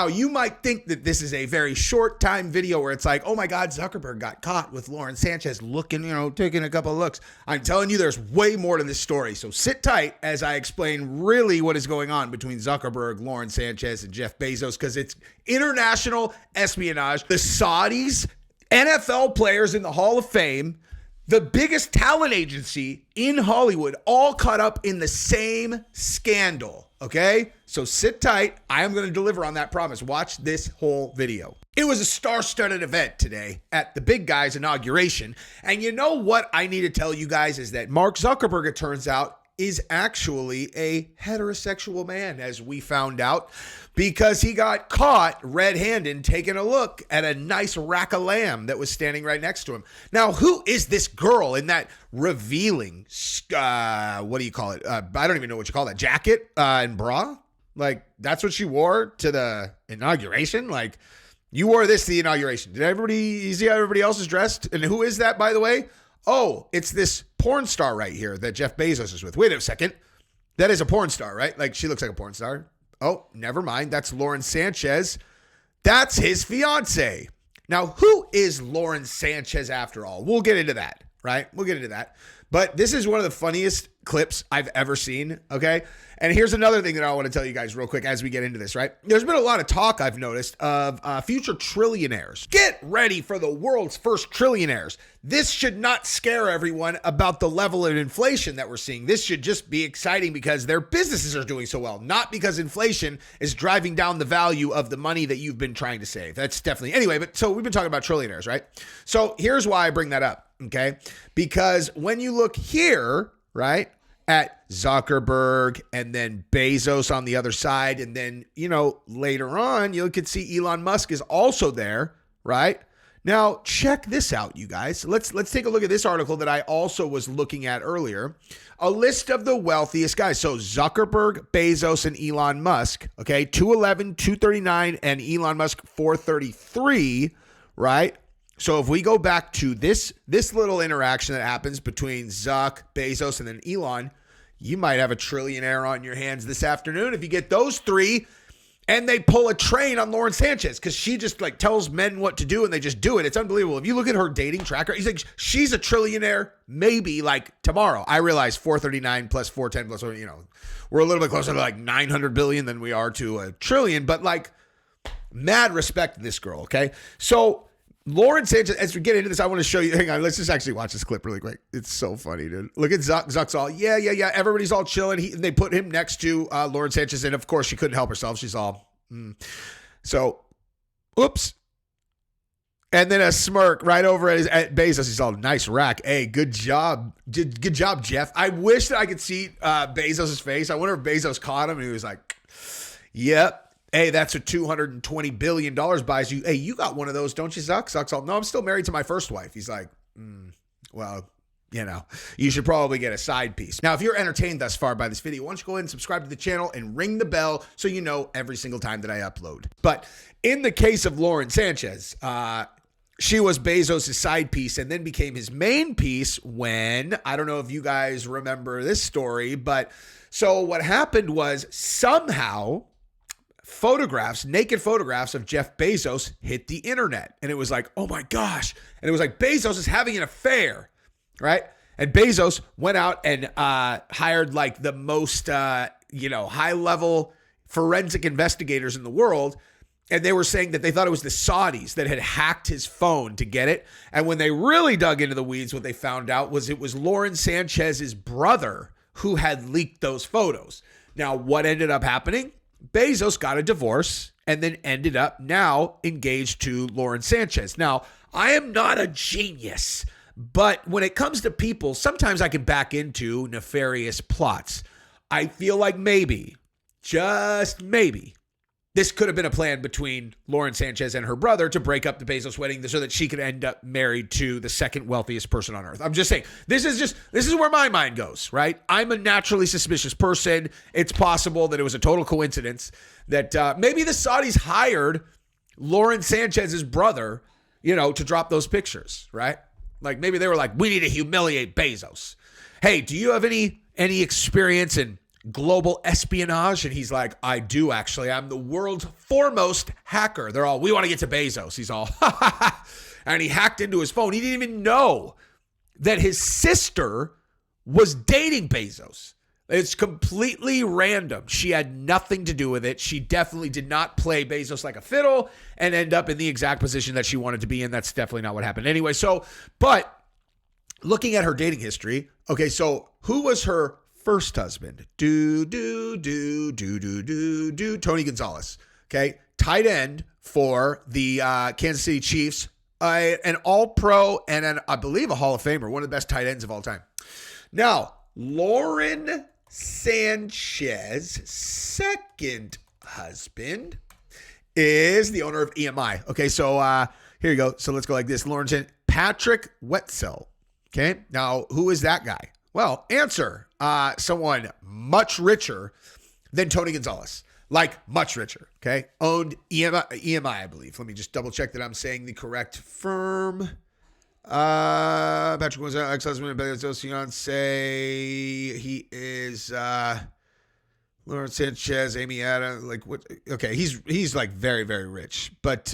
Now, you might think that this is a very short time video where it's like, oh my God, Zuckerberg got caught with Lauren Sanchez looking, taking a couple of looks. I'm telling you, there's way more to this story. So sit tight as I explain really what is going on between Zuckerberg, Lauren Sanchez, and Jeff Bezos, because it's international espionage. The Saudis, NFL players in the Hall of Fame, the biggest talent agency in Hollywood, all caught up in the same scandal. Okay, so sit tight. I am going to deliver on that promise. Watch this whole video. It was a star-studded event today at the big guy's inauguration. And you know what I need to tell you guys is that Mark Zuckerberg, it turns out, is actually a heterosexual man, as we found out, because he got caught red-handed taking a look at a nice rack of lamb that was standing right next to him. Now, who is this girl in that revealing, what do you call it? I don't even know what you call that, jacket and bra? Like, that's what she wore to the inauguration? Like, you wore this to the inauguration. You see how everybody else is dressed? And who is that, by the way? Oh, it's this porn star right here that Jeff Bezos is with. Wait a second. That is a porn star, right? Like, she looks like a porn star. Oh, never mind. That's Lauren Sanchez. That's his fiance. Now, who is Lauren Sanchez after all? We'll get into that, right? We'll get into that. But this is one of the funniest clips I've ever seen, okay? And here's another thing that I want to tell you guys real quick as we get into this, right? There's been a lot of talk, I've noticed, of future trillionaires. Get ready for the world's first trillionaires. This should not scare everyone about the level of inflation that we're seeing. This should just be exciting because their businesses are doing so well, not because inflation is driving down the value of the money that you've been trying to save. That's definitely, anyway, but so we've been talking about trillionaires, right? So here's why I bring that up, okay? Because when you look here, right, at Zuckerberg and then Bezos on the other side. And then, later on, you could see Elon Musk is also there, right? Now, check this out, you guys. Let's take a look at this article that I also was looking at earlier. A list of the wealthiest guys. So Zuckerberg, Bezos, and Elon Musk, okay? 211, 239, and Elon Musk 433, right? So if we go back to this little interaction that happens between Zuck, Bezos, and then Elon, you might have a trillionaire on your hands this afternoon if you get those three and they pull a train on Lauren Sanchez because she just like tells men what to do and they just do it. It's unbelievable. If you look at her dating tracker, he's like, she's a trillionaire maybe like tomorrow. I realize 439 plus 410 plus, we're a little bit closer to like 900 billion than we are to a trillion, but like mad respect to this girl, okay? So Lauren Sanchez, as we get into this, I want to show you. Hang on, let's just actually watch this clip really quick. It's so funny, dude. Look at Zuck. Zuck's all, yeah. Everybody's all chilling. They put him next to Lauren Sanchez, and of course, she couldn't help herself. She's all, So, oops. And then a smirk right over at Bezos. He's all, nice rack. Hey, good job. Good job, Jeff. I wish that I could see Bezos' face. I wonder if Bezos caught him, and he was like, yep. Hey, that's what $220 billion buys you. Hey, you got one of those, don't you, Zuck? Zuck's all, no, I'm still married to my first wife. He's like, well, you should probably get a side piece. Now, if you're entertained thus far by this video, why don't you go ahead and subscribe to the channel and ring the bell so you know every single time that I upload. But in the case of Lauren Sanchez, she was Bezos' side piece and then became his main piece when, I don't know if you guys remember this story, but so what happened was somehow naked photographs of Jeff Bezos hit the internet. And it was like, oh my gosh. And it was like, Bezos is having an affair, right? And Bezos went out and hired like the most, high-level forensic investigators in the world. And they were saying that they thought it was the Saudis that had hacked his phone to get it. And when they really dug into the weeds, what they found out was it was Lauren Sanchez's brother who had leaked those photos. Now, what ended up happening? Bezos got a divorce and then ended up now engaged to Lauren Sanchez. Now, I am not a genius, but when it comes to people, sometimes I can back into nefarious plots. I feel like maybe, just maybe, this could have been a plan between Lauren Sanchez and her brother to break up the Bezos wedding so that she could end up married to the second wealthiest person on earth. I'm just saying, this is where my mind goes, right? I'm a naturally suspicious person. It's possible that it was a total coincidence that maybe the Saudis hired Lauren Sanchez's brother, to drop those pictures, right? Like maybe they were like, we need to humiliate Bezos. Hey, do you have any experience in global espionage? And he's like, I do actually. I'm the world's foremost hacker. They're all, we want to get to Bezos. He's all, and he hacked into his phone. He didn't even know that his sister was dating Bezos. It's completely random. She had nothing to do with it. She definitely did not play Bezos like a fiddle and end up in the exact position that she wanted to be in. That's definitely not what happened. Anyway, but looking at her dating history, okay, so who was her first husband? Tony Gonzalez, okay? Tight end for the Kansas City Chiefs, an all-pro and I believe a Hall of Famer, one of the best tight ends of all time. Now, Lauren Sanchez, second husband, is the owner of EMI. Okay, so here you go. So let's go like this. Lauren Sanchez, Patrick Wetzel. Okay, now who is that guy? Well, answer. Someone much richer than Tony Gonzalez. Like much richer, okay? Owned EMI, I believe. Let me just double check that I'm saying the correct firm. Patrick was ex-husband, Bezos' fiance. He is Lauren Sanchez, Amy Adams. Like what? Okay, he's like very, very rich. But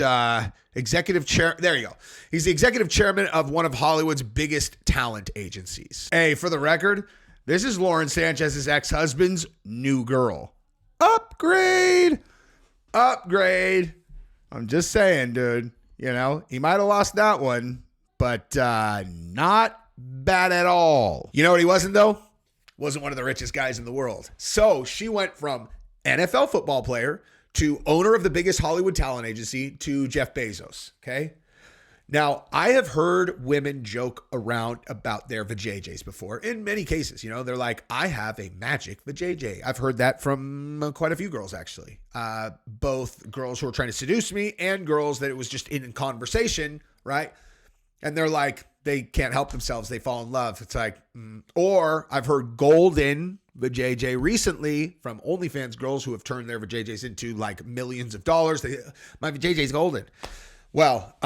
executive chair. There you go. He's the executive chairman of one of Hollywood's biggest talent agencies. Hey, for the record, this is Lauren Sanchez's ex-husband's new girl. Upgrade. I'm just saying, dude. You know, he might have lost that one, but not bad at all. You know what he wasn't, though? Wasn't one of the richest guys in the world. So she went from NFL football player to owner of the biggest Hollywood talent agency to Jeff Bezos, okay? Now, I have heard women joke around about their vajayjays before. In many cases, you know, they're like, I have a magic vajayjay. I've heard that from quite a few girls, actually. Both girls who are trying to seduce me and girls that it was just in conversation, right? And they're like, they can't help themselves. They fall in love. It's like, or I've heard golden vajayjay recently from OnlyFans girls who have turned their vajayjays into like millions of dollars. My vajayjay's golden. Well,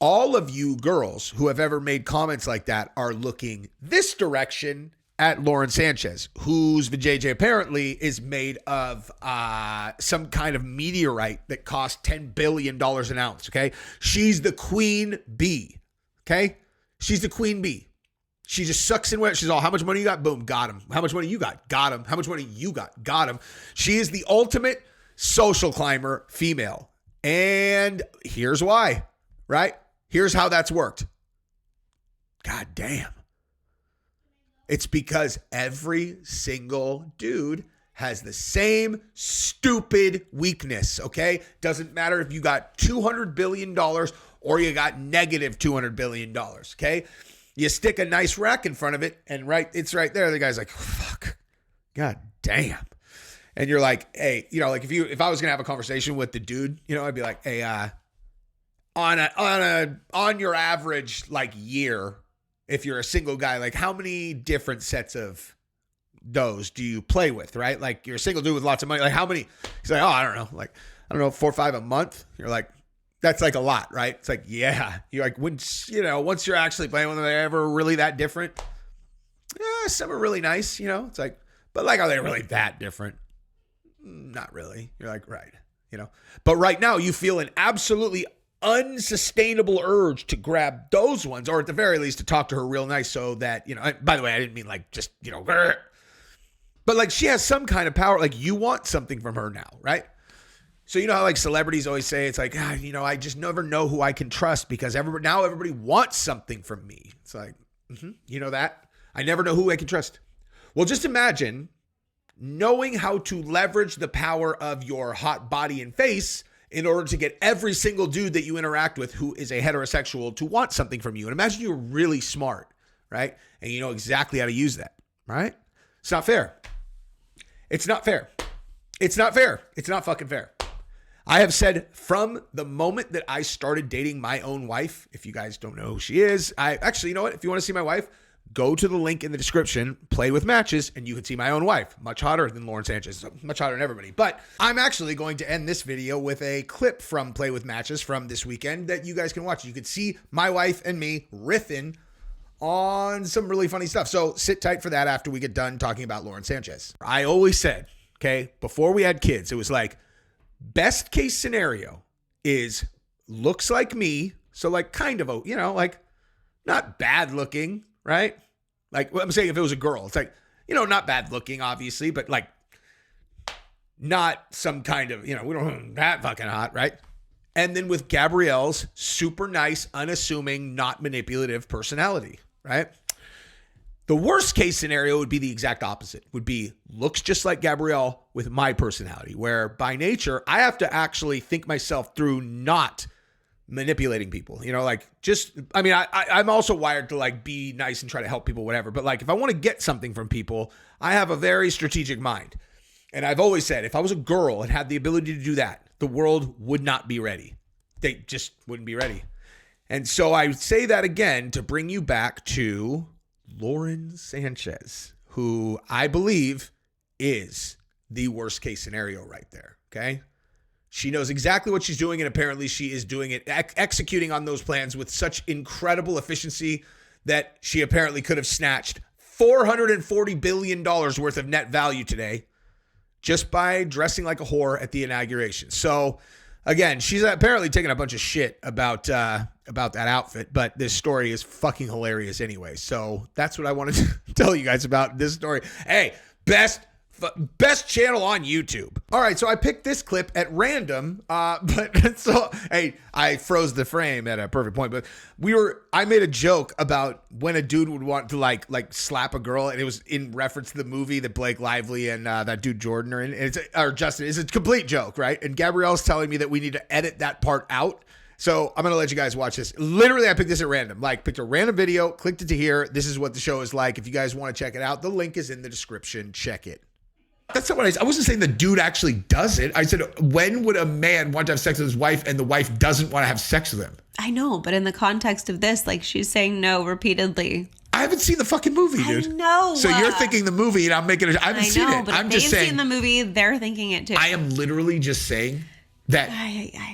all of you girls who have ever made comments like that are looking this direction at Lauren Sanchez, whose vajayjay apparently is made of some kind of meteorite that costs $10 billion an ounce, okay? She's the queen bee, okay? She's the queen bee. She just sucks in where she's all, how much money you got? Boom, got him. How much money you got? Got him. How much money you got? Got him. She is the ultimate social climber female. And here's why, right? Here's how that's worked. God damn. It's because every single dude has the same stupid weakness, okay? Doesn't matter if you got $200 billion or you got negative $200 billion, okay? You stick a nice rack in front of it and it's right there. The guy's like, oh, fuck, God damn. And you're like, hey, you know, like if I was gonna have a conversation with the dude, you know, I'd be like, hey, on your average like year, if you're a single guy, like how many different sets of those do you play with, right? Like you're a single dude with lots of money. Like how many? He's like, oh, I don't know, 4 or 5 a month. You're like, that's like a lot, right? It's like, yeah. You're like, once you're actually playing with them, are they ever really that different? Yeah, some are really nice, you know? It's like, but like, are they really that different? Not really. You're like, right, you know? But right now you feel an absolutely unsustainable urge to grab those ones, or at the very least to talk to her real nice so that, you know, by the way, I didn't mean like just, you know, but like she has some kind of power. Like you want something from her now, right? So you know how like celebrities always say, it's like, you know, I just never know who I can trust because everybody wants something from me. It's like, you know that? I never know who I can trust. Well, just imagine knowing how to leverage the power of your hot body and face in order to get every single dude that you interact with who is a heterosexual to want something from you. And imagine you're really smart, right? And you know exactly how to use that, right? It's not fair. It's not fair. It's not fair. It's not fucking fair. I have said from the moment that I started dating my own wife, if you guys don't know who she is, you know what? If you want to see my wife, go to the link in the description, play with matches, and you can see my own wife. Much hotter than Lauren Sanchez, much hotter than everybody. But I'm actually going to end this video with a clip from Play with Matches from this weekend that you guys can watch. You can see my wife and me riffing on some really funny stuff. So sit tight for that after we get done talking about Lauren Sanchez. I always said, okay, before we had kids, it was like best case scenario is looks like me. So like kind of, you know, like not bad looking, right? Like what I'm saying, if it was a girl, it's like, you know, not bad looking, obviously, but like not some kind of, you know, we don't that fucking hot, right? And then with Gabrielle's super nice, unassuming, not manipulative personality, right? The worst case scenario would be the exact opposite, would be looks just like Gabrielle with my personality, where by nature, I have to actually think myself through not manipulating people, you know, like just, I mean, I'm also wired to like be nice and try to help people, whatever. But like, if I want to get something from people, I have a very strategic mind. And I've always said, if I was a girl and had the ability to do that, the world would not be ready. They just wouldn't be ready. And so I say that again to bring you back to Lauren Sanchez, who I believe is the worst case scenario right there. Okay. She knows exactly what she's doing, and apparently she is doing it, executing on those plans with such incredible efficiency that she apparently could have snatched $440 billion worth of net value today just by dressing like a whore at the inauguration. So again, she's apparently taking a bunch of shit about that outfit, but this story is fucking hilarious anyway. So that's what I wanted to tell you guys about this story. Hey, best channel on YouTube. All right, so I picked this clip at random, but so hey, I froze the frame at a perfect point. But I made a joke about when a dude would want to like slap a girl, and it was in reference to the movie that Blake Lively and that dude Jordan are in, or Justin. It's a complete joke, right? And Gabrielle's telling me that we need to edit that part out. So I'm going to let you guys watch this. Literally, I picked this at random. Like, picked a random video, clicked it to here. This is what the show is like. If you guys want to check it out, the link is in the description. Check it. That's not what I said. I wasn't saying the dude actually does it. I said, when would a man want to have sex with his wife and the wife doesn't want to have sex with him? I know, but in the context of this, like, she's saying no repeatedly. I haven't seen the fucking movie, dude. I know. So you're thinking the movie, and I'm making it. I haven't seen it. But I'm if just they've saying. seen the movie, they're thinking it too. I am literally just saying that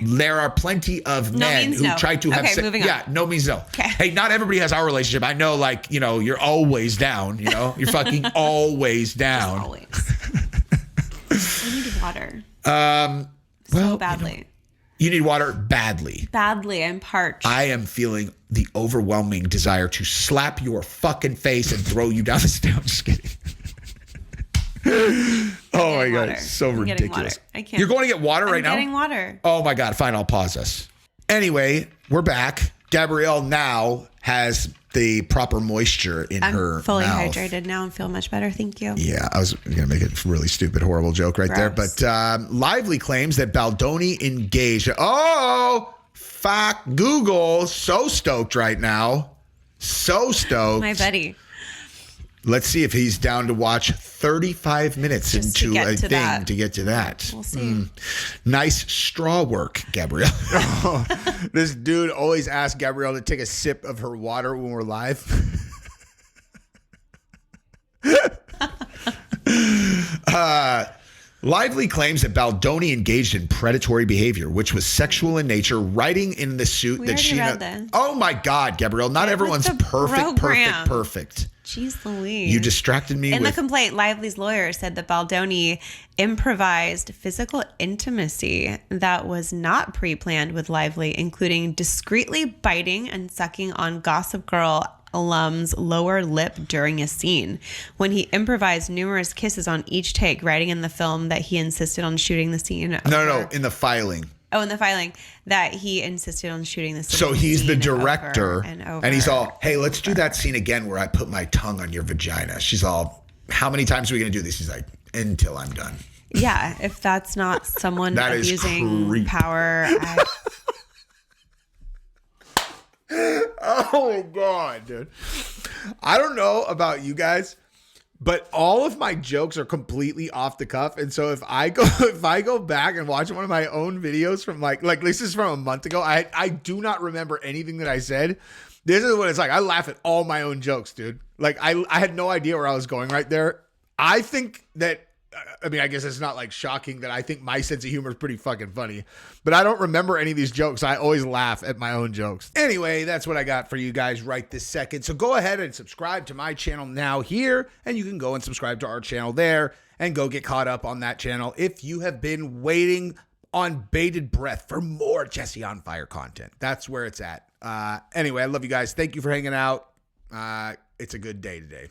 there are plenty of men who try to have sex. Moving on. Yeah, no means no. Okay. Hey, not everybody has our relationship. I know, like, you know, you're always down. You know, you're fucking always down. Just always. I need water. So badly. You need water badly. Badly. I'm parched. I am feeling the overwhelming desire to slap your fucking face and throw you down the stairs. I'm just kidding. Oh my God. It's so ridiculous. I can't. You're going to get water right now? I'm getting water. Oh my God. Fine. I'll pause us. Anyway, we're back. Gabrielle now has the proper moisture in her I'm fully mouth. hydrated now and feel much better. Thank you. Yeah, I was going to make a really stupid, horrible joke right there. But Lively claims that Baldoni engaged. Oh, fuck Google. So stoked right now. So stoked. My buddy. Let's see if he's down to watch 35 minutes Just into a thing that. to get to that. We'll see. Nice straw work, Gabrielle. This dude always asks Gabrielle to take a sip of her water when we're live. Lively claims that Baldoni engaged in predatory behavior, which was sexual in nature, writing in the suit that she... Oh my God, Gabrielle, not everyone's perfect. Jeez Louise. You distracted me in the complaint, Lively's lawyer said that Baldoni improvised physical intimacy that was not pre-planned with Lively, including discreetly biting and sucking on Gossip Girl alum's lower lip during a scene. When he improvised numerous kisses on each take, writing in the film that he insisted on shooting the scene. No, in the filing. Oh, in the filing that he insisted on shooting the scene. So he's the director and he's all, hey, let's do that scene again where I put my tongue on your vagina. She's all, how many times are we going to do this? He's like, until I'm done. Yeah, if that's not someone that abusing power. Oh my God, dude. I don't know about you guys, but all of my jokes are completely off the cuff. And so if I go back and watch one of my own videos from like this is from a month ago, I do not remember anything that I said. This is what it's like. I laugh at all my own jokes, dude. Like I had no idea where I was going right there. I think that I mean, I guess it's not like shocking that I think my sense of humor is pretty fucking funny, but I don't remember any of these jokes. I always laugh at my own jokes. Anyway, that's what I got for you guys right this second. So go ahead and subscribe to my channel now here, and you can go and subscribe to our channel there and go get caught up on that channel if you have been waiting on bated breath for more Jesse on Fire content. That's where it's at. Anyway, I love you guys. Thank you for hanging out. It's a good day today.